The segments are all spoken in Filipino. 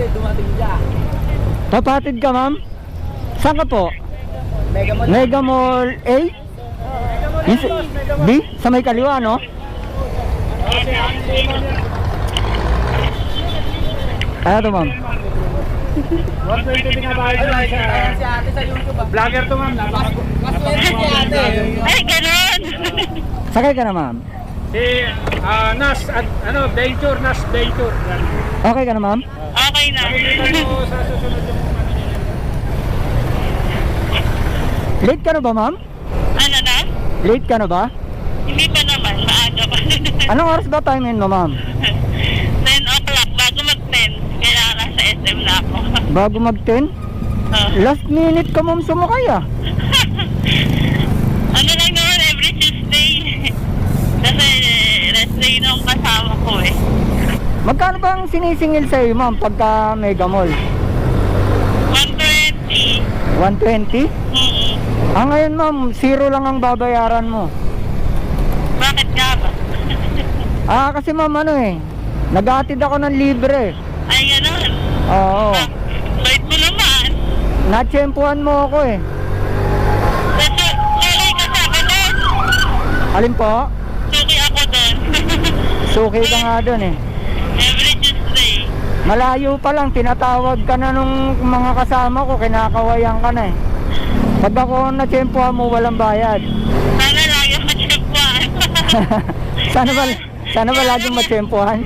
kapatid, dumating siya. Kapatid ka, ma'am? Saan ka po? Mega Mall. Mega Mall A? B? Sa may kaliwa, no? Ano to, ma'am? 120 binabayad lang siya. Ayan si ate sa YouTube. Vlogger to, ma'am. Maswerte si ate. Ay, ganun. Sakay ka na, ma'am? Si Nas, Venture, Nas Venture. Okay ka na, ma'am? Okay na. Nakikita mo sa susunod yung Late ka na ba, ma'am? Ano na? Late ka na ba? Hindi pa naman, maaga pa. Anong oras ba timing mo, ma'am? 10 o'clock, bago mag-10. Kailangan nasa SM na ako. Bago mag-10? Last minute ka, ma'am, sumakay, ah. Ano lang naman, every Tuesday. Kasi rest day nung kasama ko eh. Magkano ba ang sinisingil sa'yo, ma'am, pagka Mega Mall? 120. 120? Ah, ngayon, ma'am, 0 lang ang babayaran mo. Bakit nga ba? Kasi ma'am, naghatid ako ng libre. Ay, ganun. Oo. Bait mo naman. Natsyempuhan mo ako, eh. Kasi, nalay ka sa akin doon. Alin po? Suki ako doon. Suki ka nga dun, eh. Every Tuesday. Malayo pa lang, tinatawag ka na nung mga kasama ko, kinakawayan ka na, eh. Pag ako natsyempuhan mo, walang bayad. Sana lagi matsyempuhan. Sana ba laging matsyempuhan?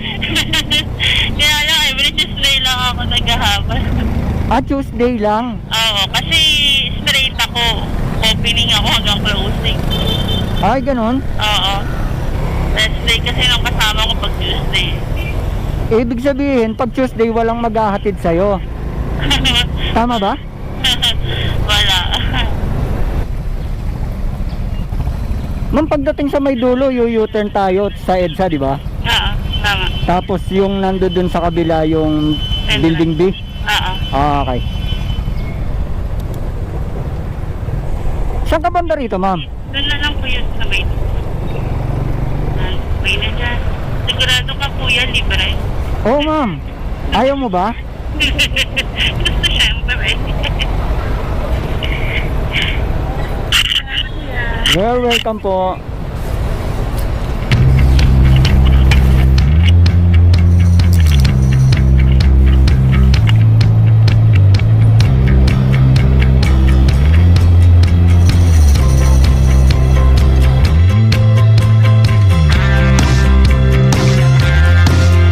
Kaya lang, every Tuesday lang ako naghahabol. Tuesday lang. Oo, kasi straight ako. Opening ako hanggang closing. Ay, ganun. Oo. Rest day kasi nung kasama ko pag Tuesday. Ibig sabihin, pag Tuesday, walang maghahatid sa'yo. Tama ba? Wala. Ma'am, pagdating sa may dulo, U-turn tayo sa EDSA, di ba? Oo, tama. Tapos yung nando dun sa kabila, yung building B. Oo. Okay. Saan ka banda rito, ma'am? Doon na lang po yun sa may... May na dyan. Sigurado ka po yan, libre. Oo, ma'am. Ayaw mo ba? Gusto syempre. You're welcome po.